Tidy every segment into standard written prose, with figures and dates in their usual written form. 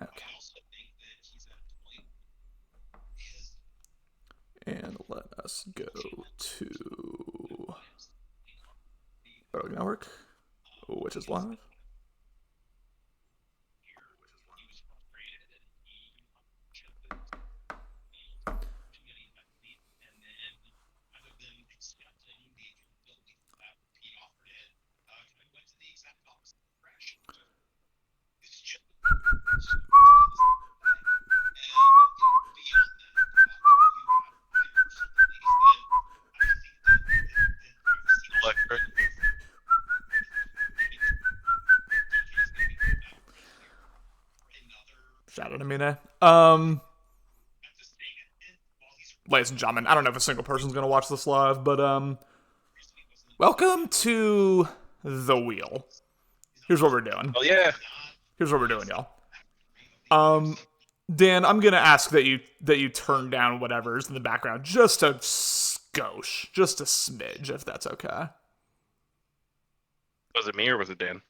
Okay. And let us go to Barley Network, which is live. Electric. Shout out to Mine. Ladies and gentlemen, I don't know if a single person's gonna watch this live, but welcome to the wheel. Here's what we're doing. Oh yeah. Here's what we're doing, y'all. Dan, I'm gonna ask that you turn down whatever's in the background just a skosh, just a smidge, if that's okay. Was it me or was it Dan?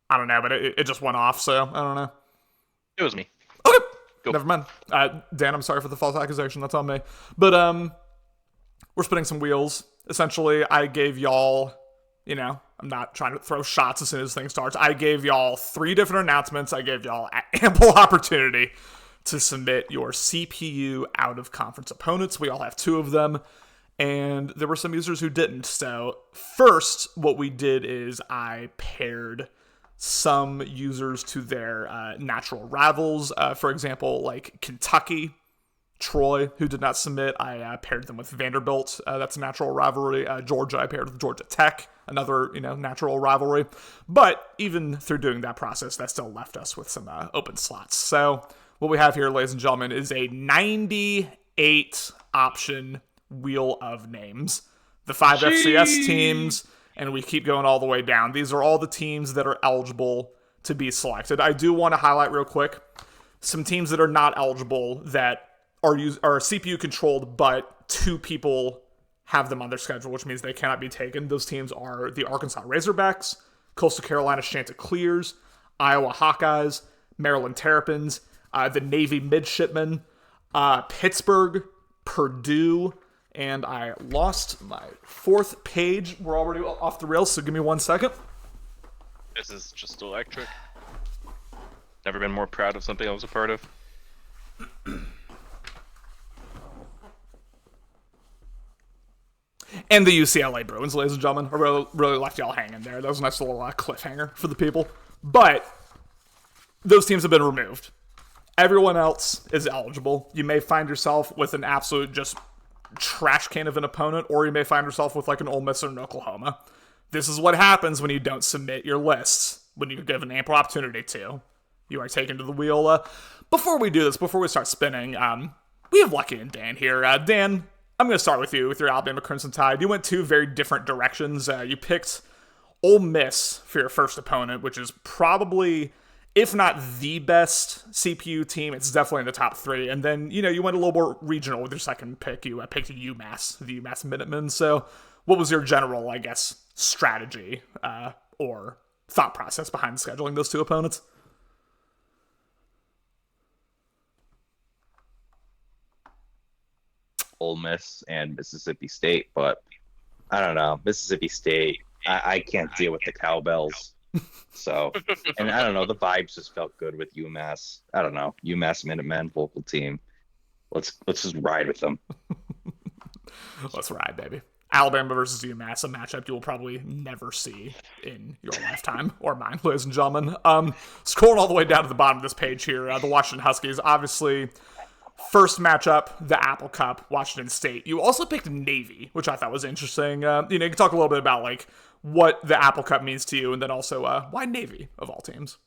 I don't know, but it just went off, so I don't know. It was me. Okay, Go. never mind. Dan, I'm sorry for the false accusation. That's on me. But we're spinning some wheels. Essentially, I gave y'all, I'm not trying to throw shots as soon as thing starts. I gave y'all 3 different announcements. I gave y'all ample opportunity to submit your CPU out of conference opponents. We all have 2 of them. And there were some users who didn't. So first, what we did is I paired some users to their natural rivals. For example, like Kentucky, Troy, who did not submit, I paired them with Vanderbilt. That's a natural rivalry. Georgia, I paired with Georgia Tech, another natural rivalry. But even through doing that process, that still left us with some open slots. So what we have here, ladies and gentlemen, is a 98 option wheel of names. The 5 FCS teams, and we keep going all the way down. These are all the teams that are eligible to be selected. I do want to highlight real quick some teams that are not eligible that are CPU controlled, but 2 people have them on their schedule, which means they cannot be taken. Those teams are the Arkansas Razorbacks, Coastal Carolina Chanticleers, Iowa Hawkeyes, Maryland Terrapins, the Navy Midshipmen, Pittsburgh, Purdue, and I lost my 4th page. We're already off the rails, so give me 1 second. This is just electric. Never been more proud of something I was a part of. And the UCLA Bruins, ladies and gentlemen. I really left y'all hanging there. That was a nice little cliffhanger for the people. But those teams have been removed. Everyone else is eligible. You may find yourself with an absolute just trash can of an opponent, or you may find yourself with like an Ole Miss or an Oklahoma. This is what happens when you don't submit your lists, when you're given ample opportunity to. You are taken to the wheel. Before we do this, before we start spinning, we have Lucky and Dan here. Dan, I'm going to start with you, with your Alabama Crimson Tide. You went 2 very different directions. You picked Ole Miss for your first opponent, which is probably, if not the best CPU team, it's definitely in the top 3. And then, you went a little more regional with your second pick. You picked UMass, the UMass Minutemen. So what was your general, I guess, strategy or thought process behind scheduling those 2 opponents? Ole Miss and Mississippi State, but I don't know. Mississippi State, I can't deal with the cowbells. So, and I don't know, the vibes just felt good with UMass. I don't know, UMass Minutemen, local team. Let's just ride with them. Let's ride, baby. Alabama versus UMass, a matchup you will probably never see in your lifetime, or mine, ladies and gentlemen. Scrolling all the way down to the bottom of this page here, the Washington Huskies, obviously, first matchup, the Apple Cup, Washington State. You also picked Navy, which I thought was interesting. You can talk a little bit about, like, what the Apple Cup means to you, and then also, why Navy, of all teams?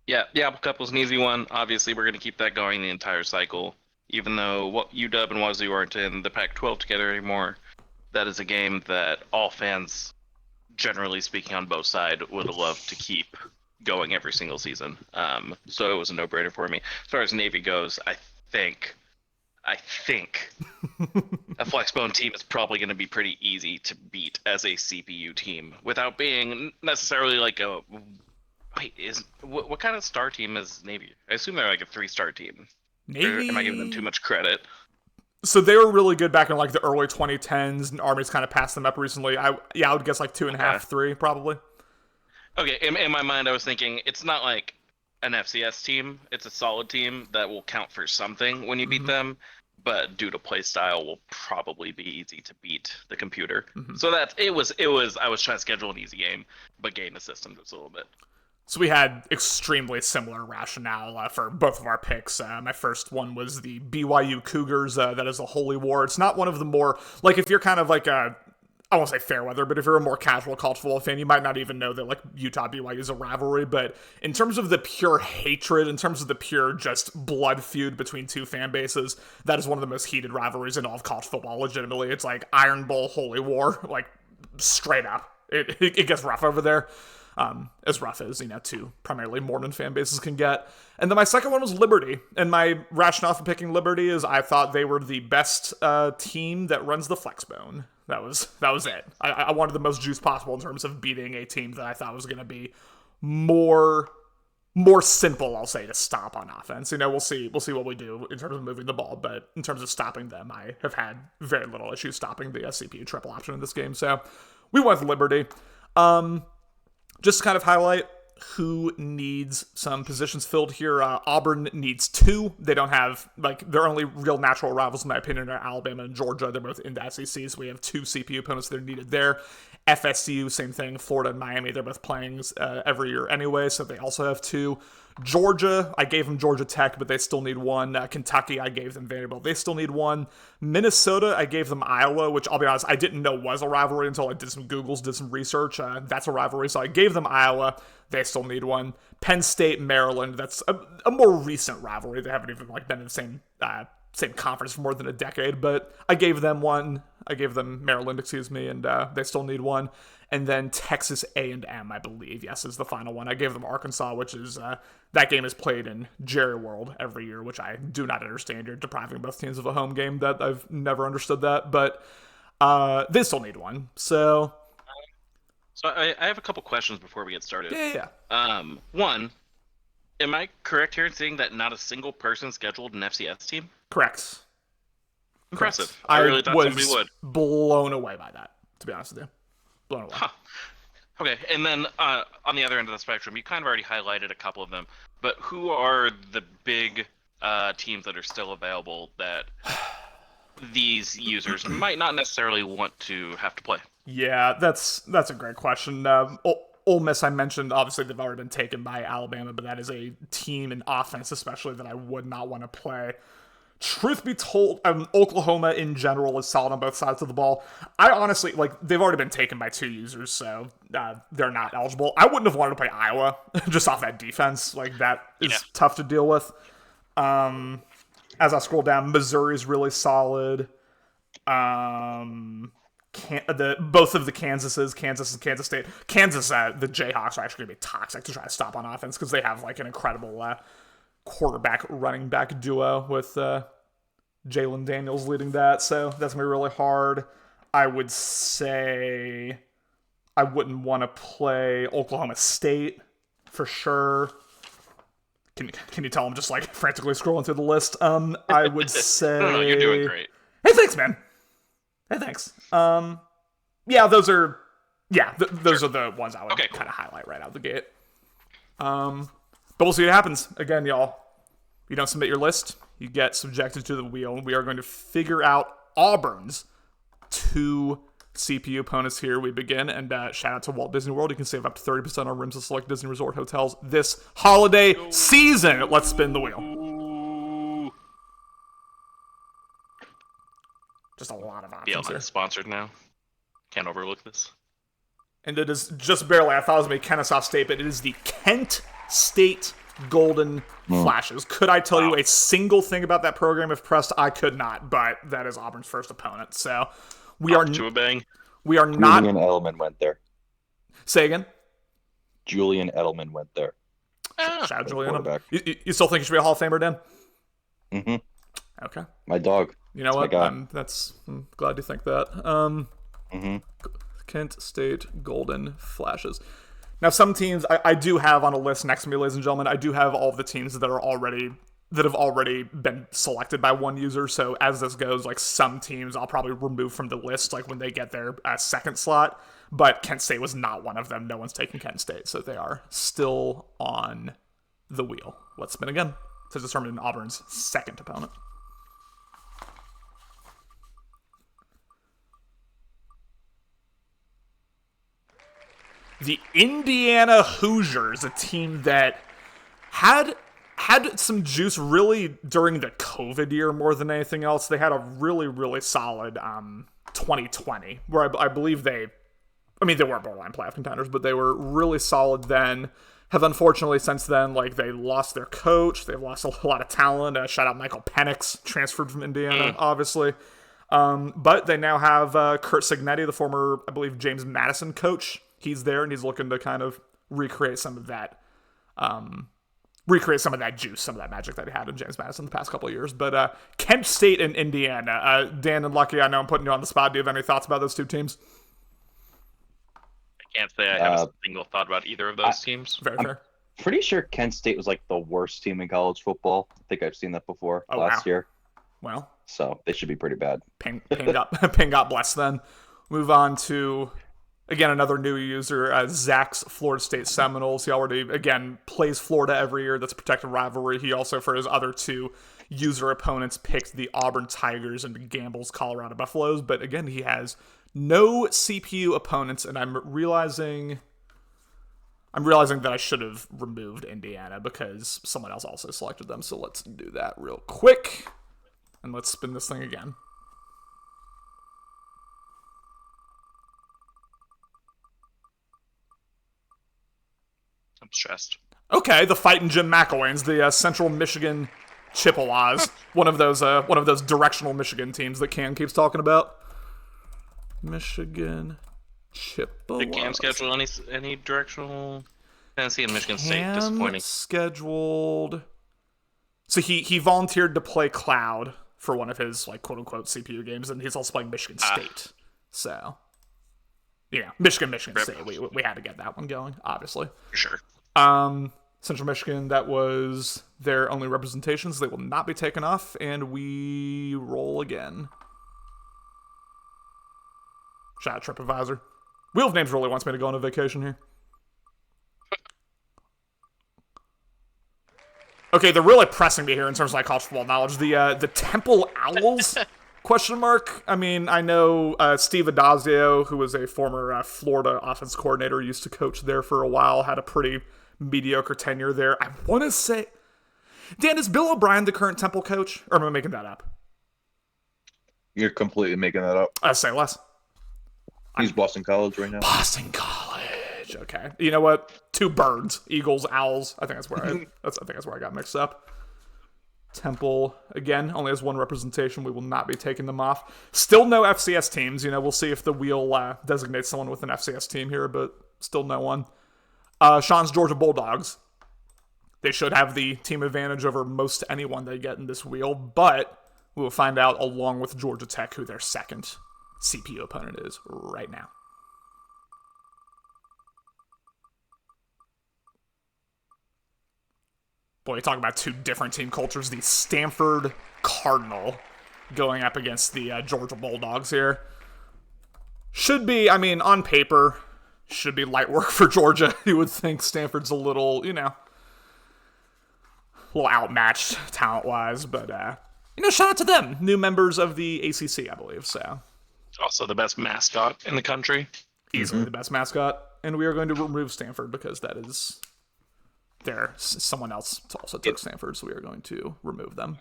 Yeah, the Apple Cup was an easy one. Obviously, we're going to keep that going the entire cycle. Even though what UW and Wazoo aren't in the Pac-12 together anymore, that is a game that all fans, generally speaking on both sides, would love to keep going every single season. So it was a no-brainer for me. As far as Navy goes, I think a Flexbone team is probably going to be pretty easy to beat as a CPU team without being necessarily like a Wait, what kind of star team is Navy? I assume they're like a 3-star team. Navy. Or am I giving them too much credit? So they were really good back in like the early 2010s, and Army's kind of passed them up recently. I would guess like 2.5, 3 probably. Okay, in my mind, I was thinking it's not like an FCS team. It's a solid team that will count for something when you beat them, but due to play style, will probably be easy to beat the computer. So it was. I was trying to schedule an easy game, but gain the system just a little bit. So we had extremely similar rationale for both of our picks. My first one was the BYU Cougars. That is a holy war. It's not one of the more, like, if you're kind of like a, I won't say fair weather, but if you're a more casual college football fan, you might not even know that like Utah BYU is a rivalry. But in terms of the pure hatred, in terms of the pure just blood feud between two fan bases, that is one of the most heated rivalries in all of college football. Legitimately, it's like Iron Bowl, holy war, like straight up. It gets rough over there. As rough as, two primarily Mormon fan bases can get. And then my second one was Liberty. And my rationale for picking Liberty is I thought they were the best team that runs the flexbone. That was it. I wanted the most juice possible in terms of beating a team that I thought was going to be more simple, I'll say, to stop on offense. We'll see what we do in terms of moving the ball, but in terms of stopping them, I have had very little issue stopping the CPU triple option in this game. So we went with Liberty. Just to kind of highlight who needs some positions filled here. Auburn needs 2. They don't have, their only real natural rivals, in my opinion, are Alabama and Georgia. They're both in the SEC, so we have 2 CPU opponents that are needed there. FSU, same thing. Florida and Miami, they're both playing every year anyway, so they also have 2. Georgia, I gave them Georgia Tech, but they still need 1. Kentucky, I gave them Vanderbilt. They still need 1. Minnesota, I gave them Iowa, which I'll be honest, I didn't know was a rivalry until I did some Googles, did some research. That's a rivalry, so I gave them Iowa. They still need 1. Penn State, Maryland, that's a more recent rivalry. They haven't even been in the same conference for more than a decade, but I gave them 1. I gave them Maryland, and they still need 1. And then Texas A&M, I believe, yes, is the final one. I gave them Arkansas, which is, that game is played in Jerry World every year, which I do not understand. You're depriving both teams of a home game. That I've never understood that, but they still need 1. So I have a couple questions before we get started. Yeah. One, am I correct here in saying that not a single person scheduled an FCS team? Correct. Impressive. I really thought somebody would. Blown away by that, to be honest with you. Blown away. Huh. Okay, and then on the other end of the spectrum, you kind of already highlighted a couple of them, but who are the big teams that are still available that these users might not necessarily want to have to play? Yeah, that's a great question. Ole Miss, I mentioned, obviously they've already been taken by Alabama, but that is a team in offense especially that I would not want to play. Truth be told, Oklahoma in general is solid on both sides of the ball. I honestly, they've already been taken by 2 users, so they're not eligible. I wouldn't have wanted to play Iowa, just off that defense. That is tough to deal with. As I scroll down, Missouri's really solid. Both of the Kansases, Kansas and Kansas State. Kansas, the Jayhawks are actually going to be toxic to try to stop on offense because they have, an incredible quarterback running back duo with Jalen Daniels leading that, so that's gonna be really hard. I would say I wouldn't want to play Oklahoma State for sure. Can you tell I'm just frantically scrolling through the list? I would say No, you're doing great. Hey, thanks, man. Hey, thanks. Yeah, those are those are the ones I would kind of highlight right out the gate. But we'll see what happens. Again, y'all, you don't submit your list, you get subjected to the wheel. We are going to figure out Auburn's 2 CPU opponents here. We begin, and shout out to Walt Disney World. You can save up to 30% on rooms at select Disney Resort hotels this holiday season. Let's spin the wheel. Just a lot of options here. Sponsored now. Can't overlook this. And it is just barely, I thought it was going to be Kennesaw State, but it is the Kent State Golden Flashes. Could I tell you a single thing about that program if pressed? I could not, but that is Auburn's first opponent. So we are to a bang. We are not. Julian Edelman went there. Say again. Julian Edelman went there. Shout out Julian. You still think he should be a Hall of Famer, Dan? Mm-hmm. Okay. My dog. You know what? I'm glad you think that. Mm-hmm. Kent State Golden Flashes. Now, some teams I do have on a list next to me, ladies and gentlemen. I do have all of the teams that have already been selected by one user. So as this goes, like some teams I'll probably remove from the list, like when they get their second slot. But Kent State was not one of them. No one's taking Kent State, so they are still on the wheel. Let's spin again to determine Auburn's second opponent. The Indiana Hoosiers, a team that had some juice really during the COVID year more than anything else. They had a really, really solid 2020, where I believe they weren't borderline playoff contenders, but they were really solid then. Have unfortunately since then, like, they lost their coach. They've lost a lot of talent. Shout out Michael Penix, transferred from Indiana, obviously. But they now have Kurt Signetti, the former, I believe, James Madison coach. He's there, and he's looking to kind of recreate some of that juice, some of that magic that he had in James Madison the past couple of years. But Kent State and Indiana. Dan and Lucky, I know I'm putting you on the spot. Do you have any thoughts about those two teams? I can't say I have a single thought about either of those teams. Very fair. Pretty sure Kent State was like the worst team in college football. I think I've seen that before last year. Well, so they should be pretty bad. Pain got blessed then. Move on to, again, another new user, Zach's Florida State Seminoles. He already, again, plays Florida every year. That's a protected rivalry. He also, for his other two user opponents, picked the Auburn Tigers and Gamble's Colorado Buffaloes. But again, he has no CPU opponents, and I'm realizing that I should have removed Indiana because someone else also selected them. So let's do that real quick, and let's spin this thing again. I'm stressed. Okay, the Fightin' Jim McElwains, the Central Michigan Chippewas, one of those directional Michigan teams that Cam keeps talking about. Michigan Chippewas. Did Cam schedule any directional? Tennessee and Michigan State disappointing. Scheduled. So he volunteered to play Cloud for one of his, like, quote unquote CPU games, and he's also playing Michigan State. So yeah, Michigan State. We had to get that one going, obviously. For sure. Central Michigan, that was their only representations. They will not be taken off, and we roll again. Shout out TripAdvisor. Wheel of Names really wants me to go on a vacation here. Okay, they're really pressing me here in terms of my college football knowledge. The Temple Owls? Question mark. I mean, I know Steve Adazio, who was a former Florida offense coordinator, used to coach there for a while, had a pretty mediocre tenure there. I want to say, Dan, is Bill O'Brien the current Temple coach? Or am I making that up? You're completely making that up. Say less. He's Boston College right now. Boston College. Okay. You know what? Two birds, Eagles, Owls. I think that's where I got mixed up. Temple, again, only has one representation. We will not be taking them off. Still no FCS teams. You know, we'll see if the wheel designates someone with an FCS team here, but still no one. Sean's Georgia Bulldogs. They should have the team advantage over most anyone they get in this wheel, but we will find out along with Georgia Tech who their second CPU opponent is right now. Boy, you talk about two different team cultures. The Stanford Cardinal going up against the Georgia Bulldogs here. Should be, I mean, on paper, should be light work for Georgia. You would think Stanford's a little, a little outmatched talent-wise, but, shout out to them. New members of the ACC, I believe, so. Also the best mascot in the country. Easily the best mascot. And we are going to remove Stanford because that is someone else also took Stanford, so we are going to remove them.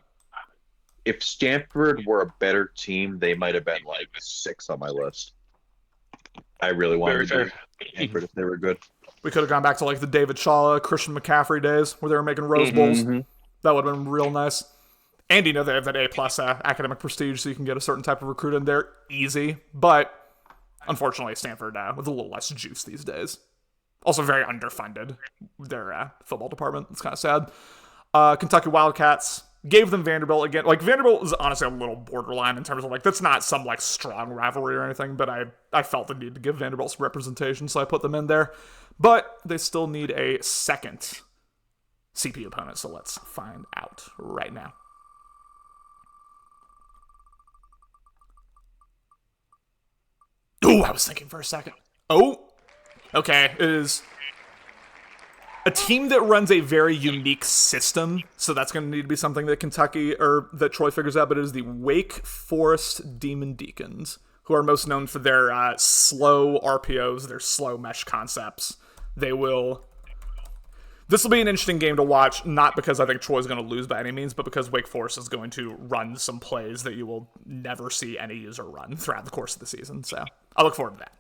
If Stanford were a better team, they might have been like 6 on my list. I really wanted to be Stanford if they were good. We could have gone back to like the David Shaw, Christian McCaffrey days where they were making Rose Bowls. That would have been real nice. And they have that A+ academic prestige, so you can get a certain type of recruit in there easy. But unfortunately, Stanford with a little less juice these days. Also very underfunded, their football department. It's kind of sad. Kentucky Wildcats gave them Vanderbilt again. Like, Vanderbilt is honestly a little borderline in terms of, like, that's not some, like, strong rivalry or anything, but I felt the need to give Vanderbilt some representation, so I put them in there. But they still need a second CPU opponent, so let's find out right now. Oh, I was thinking for a second. Oh, okay. It is a team that runs a very unique system, so that's going to need to be something that Kentucky or that Troy figures out. But it is the Wake Forest Demon Deacons, who are most known for their slow RPOs, their slow mesh concepts. They will. This will be an interesting game to watch, not because I think Troy's going to lose by any means, but because Wake Forest is going to run some plays that you will never see any user run throughout the course of the season. So I look forward to that.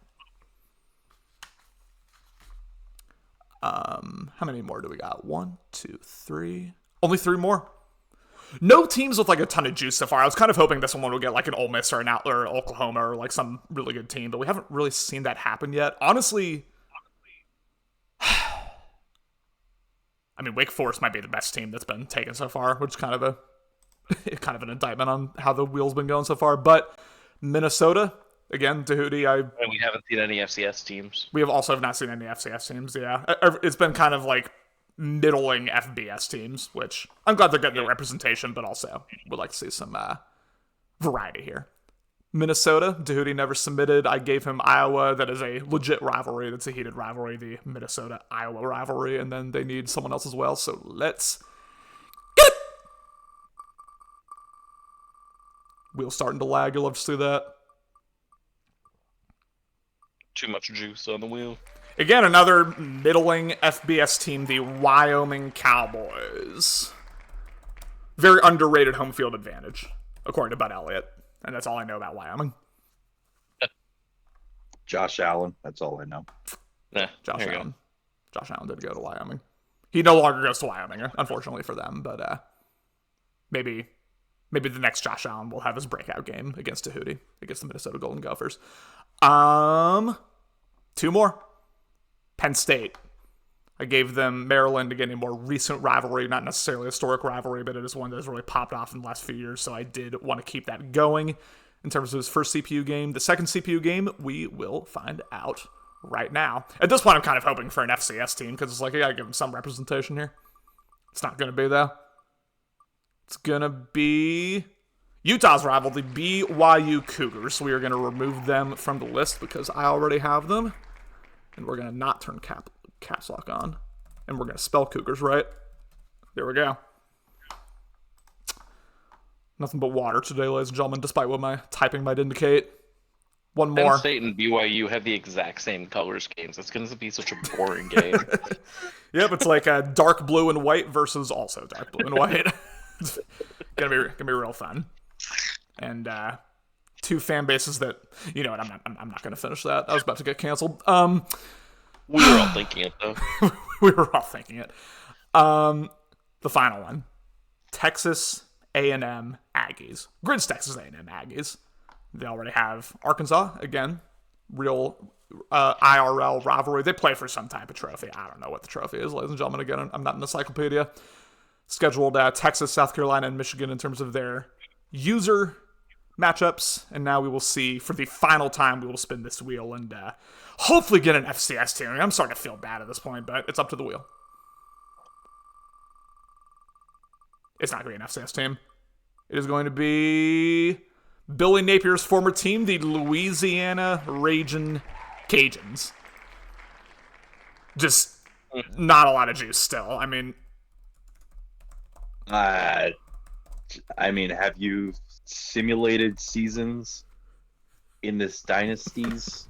How many more do we got? 1, 2, 3. Only 3 more. No teams with like a ton of juice so far. I was kind of hoping this one would get like an Ole Miss or an Outler or Oklahoma or like some really good team, but we haven't really seen that happen yet. Honestly, I mean, Wake Forest might be the best team that's been taken so far, which is kind of an indictment on how the wheel's been going so far. But Minnesota, again, Tahuti, And we haven't seen any FCS teams. We have also not seen any FCS teams, yeah. It's been kind of like middling FBS teams, which I'm glad they're getting the representation, but also would like to see some variety here. Minnesota, Tahuti never submitted. I gave him Iowa. That is a legit rivalry. That's a heated rivalry, the Minnesota-Iowa rivalry, and then they need someone else as well, so let's get it! Wheel's starting to lag. You'll love to see that. Too much juice on the wheel. Again, another middling FBS team, the Wyoming Cowboys. Very underrated home field advantage, according to Bud Elliott. And that's all I know about Wyoming. Josh Allen. That's all I know. Yeah, Josh Allen. Josh Allen did go to Wyoming. He no longer goes to Wyoming, unfortunately for them. But maybe the next Josh Allen will have his breakout game against Tahuti, against the Minnesota Golden Gophers. 2 more. Penn State. I gave them Maryland, again, a more recent rivalry, not necessarily a historic rivalry, but it is one that has really popped off in the last few years, so I did want to keep that going in terms of his first CPU game. The second CPU game, we will find out right now. At this point, I'm kind of hoping for an FCS team, because it's like, I gotta give them some representation here. It's not going to be, though. It's going to be Utah's rival, the BYU Cougars. We are going to remove them from the list because I already have them, and we're going to not turn caps lock on, and we're going to spell Cougars right. There we go. Nothing but water today, ladies and gentlemen, despite what my typing might indicate. One more. Penn State and BYU have the exact same color schemes. It's going to be such a boring game. Yep, it's like a dark blue and white versus also dark blue and white. It's gonna be real fun. And 2 fan bases that, you know what, I'm not gonna finish that. I was about to get canceled. We were all thinking it, though. We were all thinking it. The final one. Texas A&M Aggies. Grid's Texas A&M Aggies. They already have Arkansas, again. Real IRL rivalry. They play for some type of trophy. I don't know what the trophy is, ladies and gentlemen. Again, I'm not an encyclopedia. Scheduled Texas, South Carolina, and Michigan in terms of their user matchups. And now we will see, for the final time, we will spin this wheel and hopefully get an FCS team. I mean, I'm starting to feel bad at this point, but it's up to the wheel. It's not going to be an FCS team. It is going to be Billy Napier's former team, the Louisiana Ragin' Cajuns. Just not a lot of juice still. I mean, have you simulated seasons in this dynasties?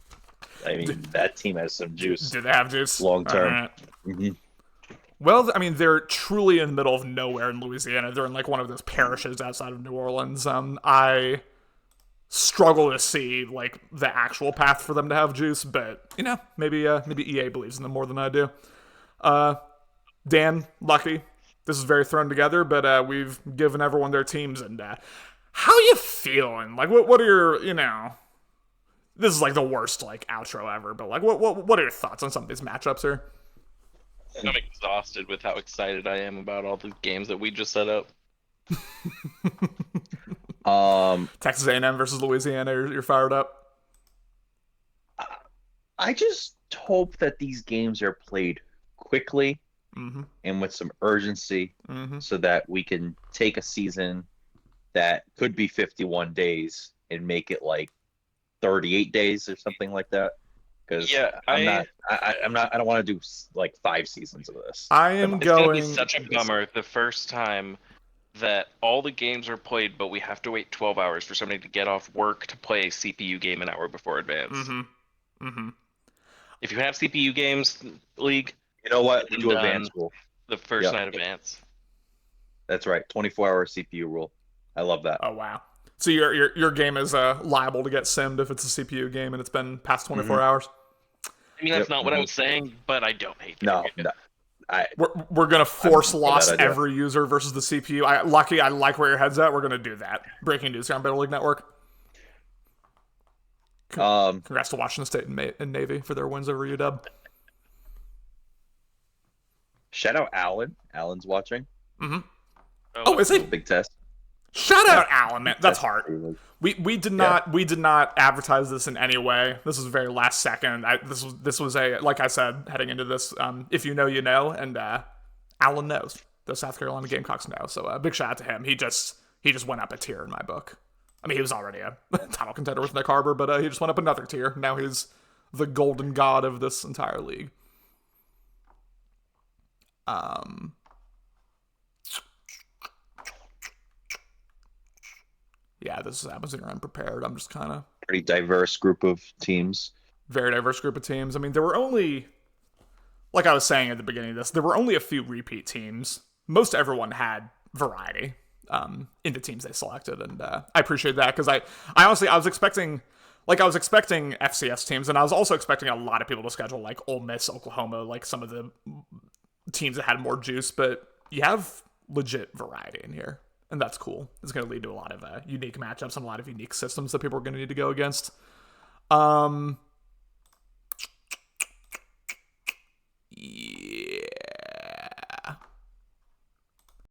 I mean, that team has some juice. Do they have juice? Long term. Mm-hmm. Well, I mean, they're truly in the middle of nowhere in Louisiana. They're in like one of those parishes outside of New Orleans. I struggle to see like the actual path for them to have juice, but you know, maybe EA believes in them more than I do. Dan, lucky. This is very thrown together, but we've given everyone their teams, and how you feeling? Like, what are your, you know? This is like the worst like outro ever, but like, what are your thoughts on some of these matchups here? I'm exhausted with how excited I am about all the games that we just set up. Texas A&M versus Louisiana, you're fired up? I just hope that these games are played quickly Mm-hmm. and with some urgency, Mm-hmm. so that we can take a season that could be 51 days and make it like 38 days or something like that. Because Yeah, I don't want to do like 5 seasons of this. I Come am on. it's gonna be going. such a bummer the first time that all the games are played, but we have to wait 12 hours for somebody to get off work to play a CPU game an hour before advance. Mm-hmm. Mm-hmm. If you have CPU games, League, You know what? get them Do done advance rule. the first Yep. night advance. That's right. 24-hour CPU rule. I love that. Oh wow. So your game is liable to get simmed if it's a CPU game and it's been past 24 hours. I mean, that's Yep. not what I was saying, but I don't hate No, it. no. I We're gonna force I'm for that loss idea. every user versus the CPU. I like where your head's at. We're gonna do that. Breaking news here on Battle League Network. Congrats to Washington State and Navy for their wins over UW. shout out Alan. Alan's watching. Oh, is he? Big test. Shout out Alan, man. That's hard. Really- We did not advertise this in any way. This was very last second. This was a, like I said heading into this. If you know, you know, and Alan knows. The South Carolina Gamecocks know. So big shout out to him. He just went up a tier in my book. I mean, he was already a title contender with Nick Harbor, but he just went up another tier. Now he's the golden god of this entire league. Yeah, this happens when you're unprepared. I'm just kind of Pretty diverse group of teams. very diverse group of teams. I mean, there were only, like I was saying at the beginning of this, there were only a few repeat teams. Most everyone had variety in the teams they selected, and I appreciate that because I honestly I was expecting FCS teams, and I was also expecting a lot of people to schedule like Ole Miss, Oklahoma, like some of the teams that had more juice. But you have legit variety in here. And that's cool. It's going to lead to a lot of unique matchups and a lot of unique systems that people are going to need to go against.